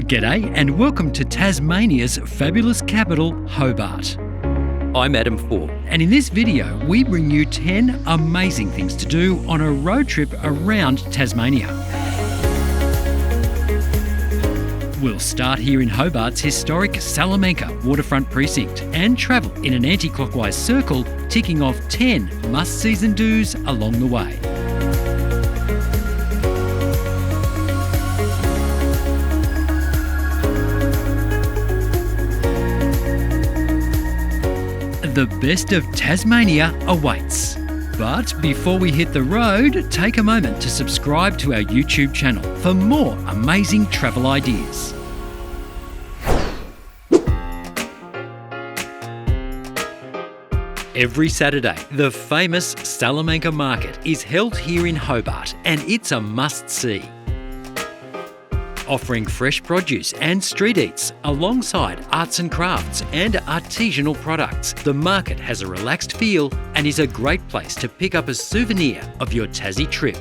G'day and welcome to Tasmania's fabulous capital, Hobart. I'm Adam Ford, and in this video we bring you 10 amazing things to do on a road trip around Tasmania. We'll start here in Hobart's historic Salamanca waterfront precinct and travel in an anti-clockwise circle, ticking off 10 must-sees and do's along the way. The best of Tasmania awaits. But before we hit the road, take a moment to subscribe to our YouTube channel for more amazing travel ideas. Every Saturday, the famous Salamanca market is held here in Hobart, and it's a must-see. Offering fresh produce and street eats alongside arts and crafts and artisanal products, the market has a relaxed feel and is a great place to pick up a souvenir of your Tassie trip.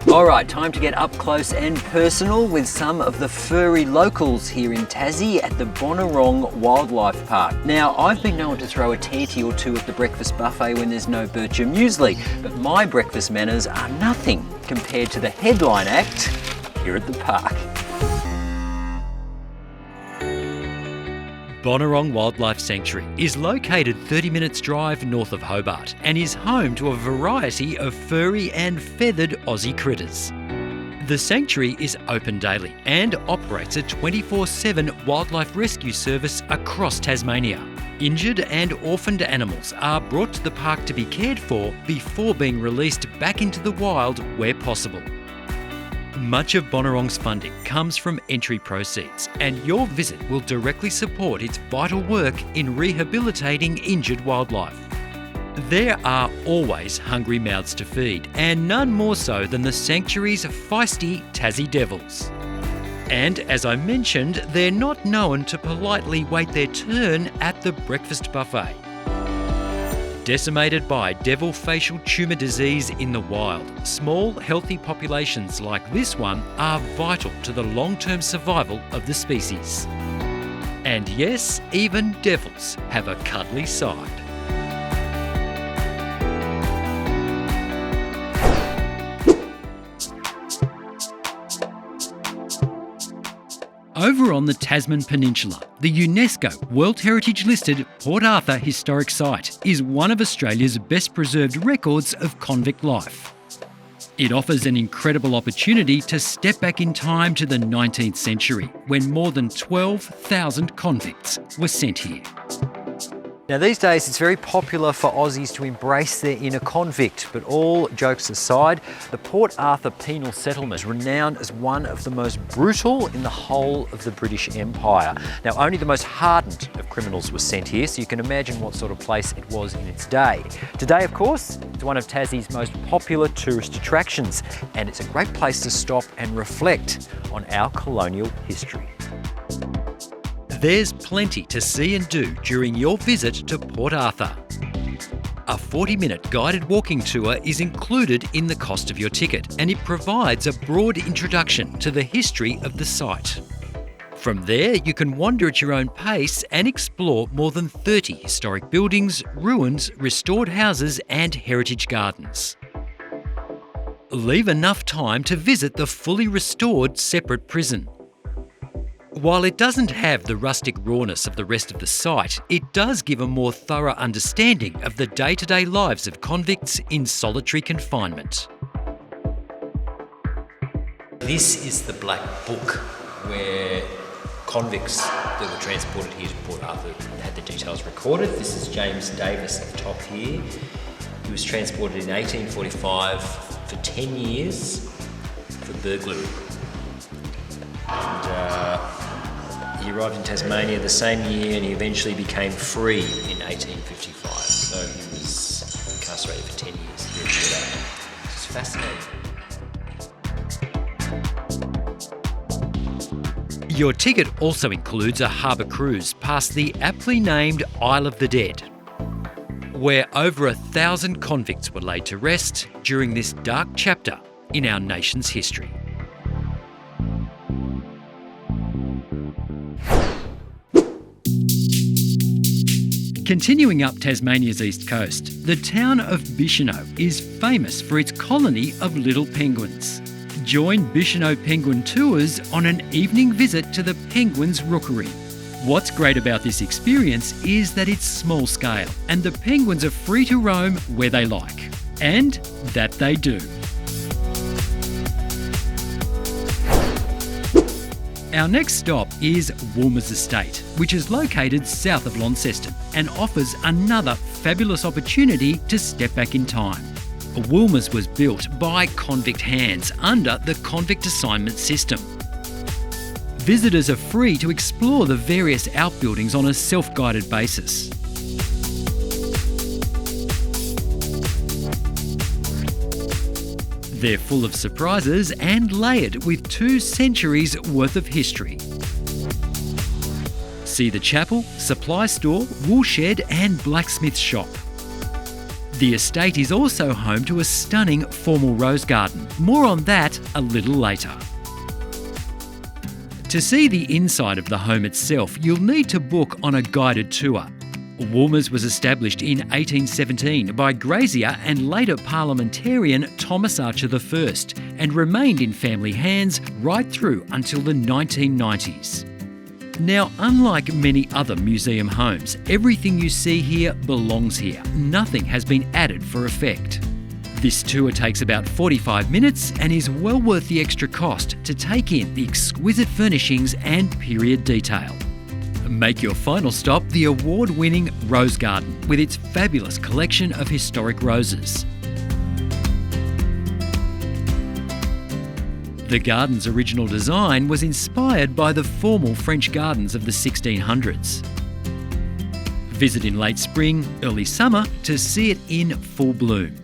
Alright, time to get up close and personal with some of the furry locals here in Tassie at the Bonorong Wildlife Park. Now, I've been known to throw a tanty or two at the breakfast buffet when there's no bircher muesli, but my breakfast manners are nothing compared to the headline act here at the park. Bonorong Wildlife Sanctuary is located 30 minutes drive north of Hobart and is home to a variety of furry and feathered Aussie critters. The sanctuary is open daily and operates a 24/7 wildlife rescue service across Tasmania. Injured and orphaned animals are brought to the park to be cared for before being released back into the wild where possible. Much of Bonorong's funding comes from entry proceeds, and your visit will directly support its vital work in rehabilitating injured wildlife. There are always hungry mouths to feed, and none more so than the sanctuary's feisty Tassie Devils. And as I mentioned, they're not known to politely wait their turn at the breakfast buffet. Decimated by devil facial tumour disease in the wild, small, healthy populations like this one are vital to the long-term survival of the species. And yes, even devils have a cuddly side. Over on the Tasman Peninsula, the UNESCO World Heritage listed Port Arthur Historic Site is one of Australia's best preserved records of convict life. It offers an incredible opportunity to step back in time to the 19th century, when more than 12,000 convicts were sent here. Now these days it's very popular for Aussies to embrace their inner convict, but all jokes aside, the Port Arthur penal settlement is renowned as one of the most brutal in the whole of the British Empire. Now only the most hardened of criminals were sent here, so you can imagine what sort of place it was in its day. Today, of course, it's one of Tassie's most popular tourist attractions, and it's a great place to stop and reflect on our colonial history. There's plenty to see and do during your visit to Port Arthur. A 40-minute guided walking tour is included in the cost of your ticket, and it provides a broad introduction to the history of the site. From there, you can wander at your own pace and explore more than 30 historic buildings, ruins, restored houses and heritage gardens. Leave enough time to visit the fully restored separate prison. While it doesn't have the rustic rawness of the rest of the site, it does give a more thorough understanding of the day-to-day lives of convicts in solitary confinement. This is the Black Book, where convicts that were transported here to Port Arthur had the details recorded. This is James Davis at the top here. He was transported in 1845 for 10 years for burglary. And he arrived in Tasmania the same year, and he eventually became free in 1855. So he was incarcerated for 10 years here at Port Arthur. It's fascinating. Your ticket also includes a harbour cruise past the aptly named Isle of the Dead. where over 1,000 convicts were laid to rest during this dark chapter in our nation's history. Continuing up Tasmania's east coast, the town of Bicheno is famous for its colony of little penguins. Join Bicheno Penguin Tours on an evening visit to the penguins' rookery. What's great about this experience is that it's small scale and the penguins are free to roam where they like. And that they do. Our next stop is Woolmers Estate, which is located south of Launceston and offers another fabulous opportunity to step back in time. Woolmers was built by convict hands under the convict assignment system. Visitors are free to explore the various outbuildings on a self-guided basis. They're full of surprises and layered with 2 centuries worth of history. See the chapel, supply store, woolshed and blacksmith shop. The estate is also home to a stunning formal rose garden. More on that a little later. To see the inside of the home itself, you'll need to book on a guided tour. Woolmers was established in 1817 by grazier and later parliamentarian Thomas Archer I and remained in family hands right through until the 1990s. Now, unlike many other museum homes, everything you see here belongs here. Nothing has been added for effect. This tour takes about 45 minutes and is well worth the extra cost to take in the exquisite furnishings and period detail. Make your final stop the award-winning Rose Garden with its fabulous collection of historic roses. The garden's original design was inspired by the formal French gardens of the 1600s. Visit in late spring, early summer to see it in full bloom.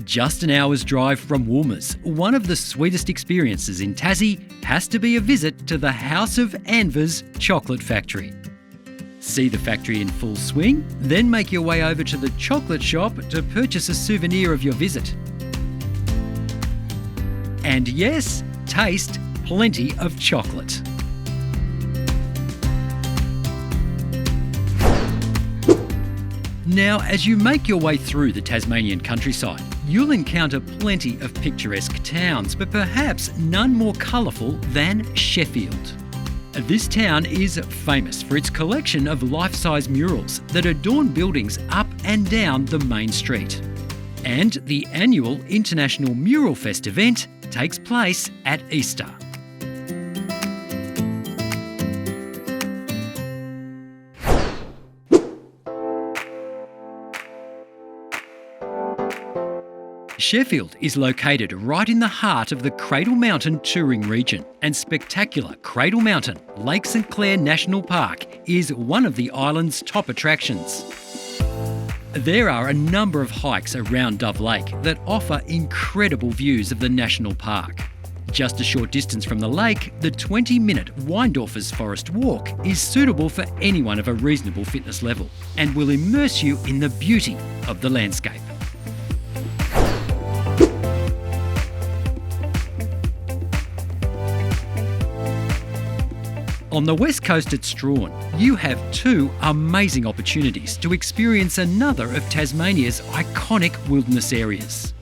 Just an hour's drive from Woolmers, one of the sweetest experiences in Tassie has to be a visit to the House of Anvers chocolate factory. See the factory in full swing, then make your way over to the chocolate shop to purchase a souvenir of your visit. And yes, taste plenty of chocolate. Now, as you make your way through the Tasmanian countryside, you'll encounter plenty of picturesque towns, but perhaps none more colourful than Sheffield. This town is famous for its collection of life-size murals that adorn buildings up and down the main street. And the annual International Mural Fest event takes place at Easter. Sheffield is located right in the heart of the Cradle Mountain touring region, and spectacular Cradle Mountain, Lake St Clair National Park is one of the island's top attractions. There are a number of hikes around Dove Lake that offer incredible views of the national park. Just a short distance from the lake, the 20-minute Weindorfer's Forest Walk is suitable for anyone of a reasonable fitness level and will immerse you in the beauty of the landscape. On the west coast at Strahan, you have 2 amazing opportunities to experience another of Tasmania's iconic wilderness areas.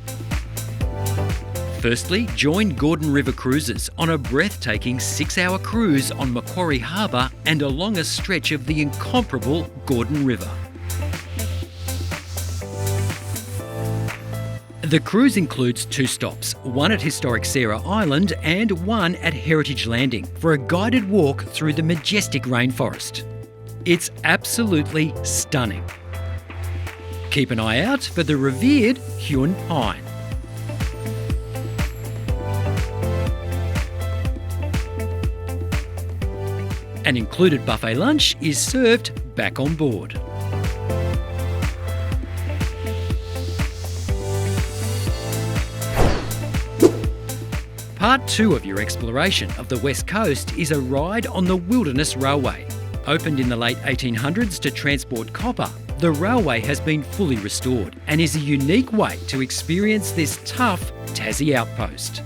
Firstly, join Gordon River Cruises on a breathtaking 6-hour cruise on Macquarie Harbour and along a stretch of the incomparable Gordon River. The cruise includes 2 stops, one at historic Sarah Island and one at Heritage Landing for a guided walk through the majestic rainforest. It's absolutely stunning. Keep an eye out for the revered Huon pine. An included buffet lunch is served back on board. Part 2 of your exploration of the West Coast is a ride on the Wilderness Railway. Opened in the late 1800s to transport copper, the railway has been fully restored and is a unique way to experience this tough Tassie outpost.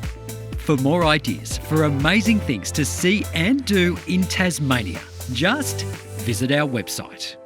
For more ideas for amazing things to see and do in Tasmania, just visit our website.